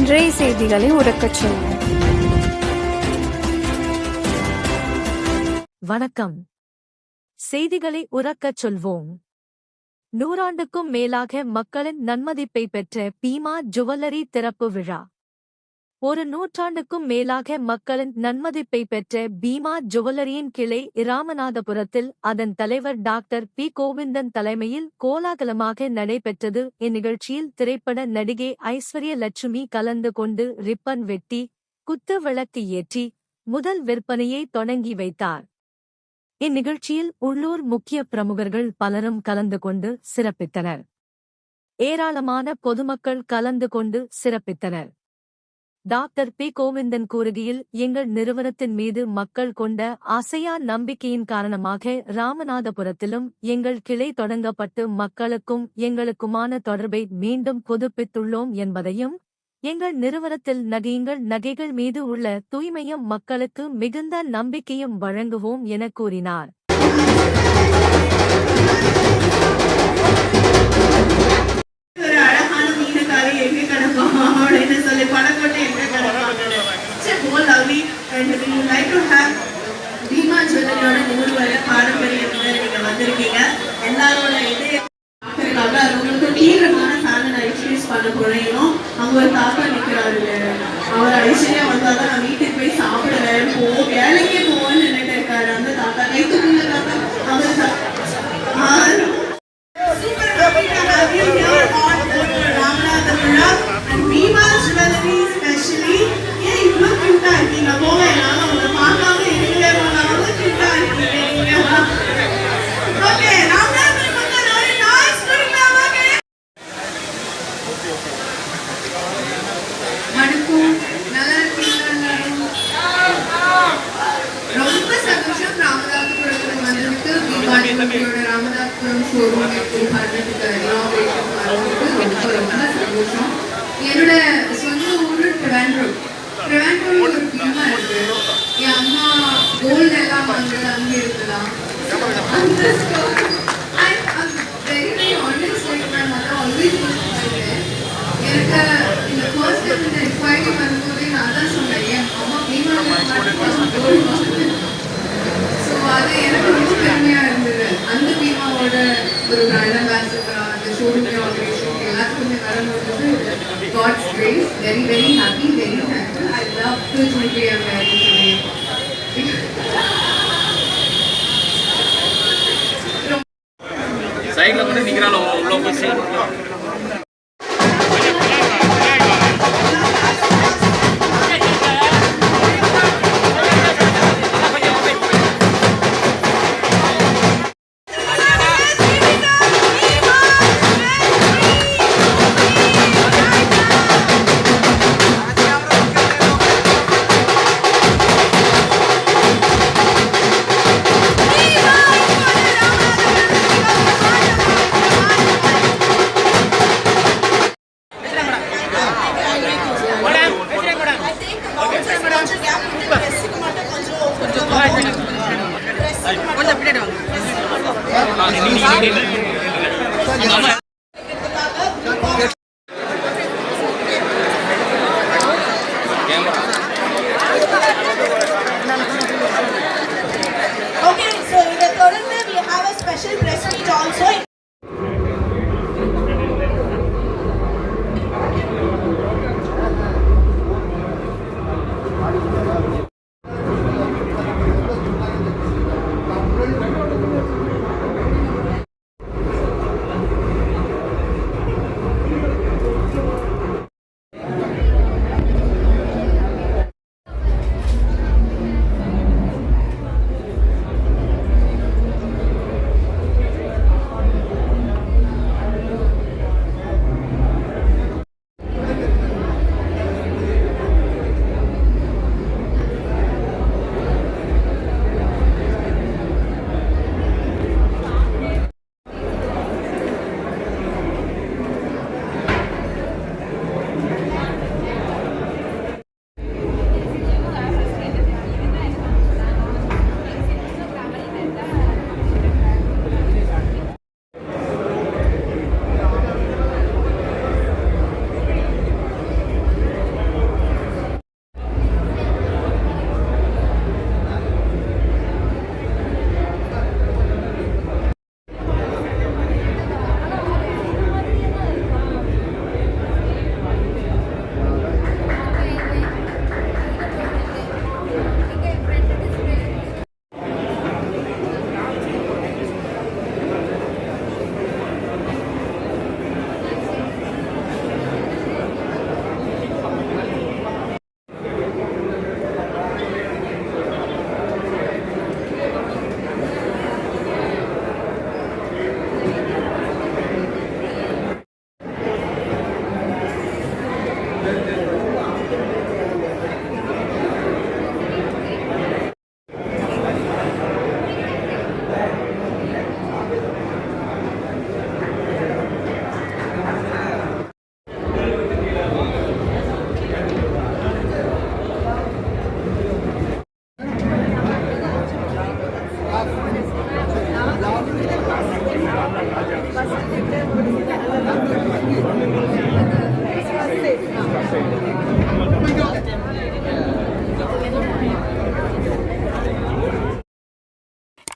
இன்றைய செய்திகளை உறக்கச் சொல்வோம். வணக்கம். செய்திகளை உறக்கச் சொல்வோம். 100 மேலாக மக்களின் நன்மதிப்பை பெற்ற பீமா ஜுவல்லரி திறப்பு விழா. ஒரு நூற்றாண்டுக்கும் மேலாக மக்களின் நன்மதிப்பை பெற்ற பீமா ஜுவல்லரியின் கிளை இராமநாதபுரத்தில் அதன் தலைவர் டாக்டர் பி. கோவிந்தன் தலைமையில் கோலாகலமாக நடைபெற்றது. இந்நிகழ்ச்சியில் திரைப்பட நடிகை ஐஸ்வர்ய லட்சுமி கலந்து கொண்டு ரிப்பன் வெட்டி, குத்து விளக்கு ஏற்றி முதல் விற்பனையை தொடங்கி வைத்தார். இந்நிகழ்ச்சியில் உள்ளூர் முக்கிய பிரமுகர்கள் பலரும் கலந்து கொண்டு சிறப்பித்தனர். ஏராளமான பொதுமக்கள் கலந்து கொண்டு சிறப்பித்தனர். Doctor B. கோவிந்தன் கூறுகையில், எங்கள் நிறுவனத்தின் மீது மக்கள் கொண்ட அசையா நம்பிக்கையின் காரணமாக ராமநாதபுரத்திலும் எங்கள் கிளை தொடங்கப்பட்டு மக்களுக்கும் எங்களுக்குமான தொடர்பை மீண்டும் புதுப்பித்துள்ளோம் என்பதையும், எங்கள் நிறுவனத்தில் நகைகள் மீது உள்ள தூய்மையும் மக்களுக்கு மிகுந்த நம்பிக்கையும் வழங்குவோம் என கூறினார். அவங்க தாத்தா நிக்கிறாரு, அவர் ஐஸ்வர்யா வந்தாதான் நான் வீட்டுக்கு போய் சாப்பிடுவேன், வேலைக்கே போவேன்னு நின்றுட்டு இருக்காரு. அந்த தாத்தா கைத்துக்குள்ள தாத்தா அவர் ராமநாதபுரா அண்ட் பீமா ஜுவல்லரி ஸ்பெஷலி. ஏன் இவ்வளவு கியூட்டா இருக்கீங்க? போங்க, என்னால உங்களை பார்க்காம இருக்கவே போனாலும் கியூட்டா இருக்கீங்க. ஓகே, ராமநாதபுரம் மக்கள் ஒரு நாய்ஸ் கொடுக்கலாம். வணக்கம், நல்லா இருக்கீங்களா எல்லாரும்? ரொம்ப சந்தோஷம் ராமநாதபுரத்துல வந்ததுக்கு. பீமாவோட ராமநாதபுரம் ஷோரூம் ரொம்ப சந்தோஷம். என்னோட சொந்த ஊரு ட்ரிவாண்ட்ரம். ட்ரிவாண்ட்ரம் ஒரு பீமா இருக்கு. என் அம்மா கோல்டு எல்லாம் வாங்குறது அங்கே இருக்குதான். அந்த store very honest, my mother always எனக்கு இந்த ஃபர்ஸ்ட் டைம் இந்த எக்ஸ்பைரி வரும்போதே நான் தான் சொன்னேன், என் அம்மா பீமாவோட. ஸோ அது எனக்கு ரொம்ப பெருமையாக இருந்தது. அந்த பீமாவோட ஒரு பிராண்ட் அம்பாசிடரா அந்த ஷோரூம் ஆர்கனைசேஷன் எல்லாத்துக்குமே வரும்போது God's grace. Very very happy, very thankful. I love to jewellery I am very சைடில் கூட நிற்கிறாள் உள்ள போய். Okay, so in the தொடர்ந்து we have a special press meet also.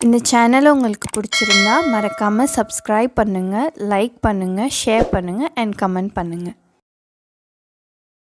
இந்த சேனல் உங்களுக்கு பிடிச்சிருந்தா மறக்காமல் சப்ஸ்கிரைப் பண்ணுங்கள், லைக் பண்ணுங்கள், ஷேர் பண்ணுங்கள் அண்ட் கமெண்ட் பண்ணுங்கள்.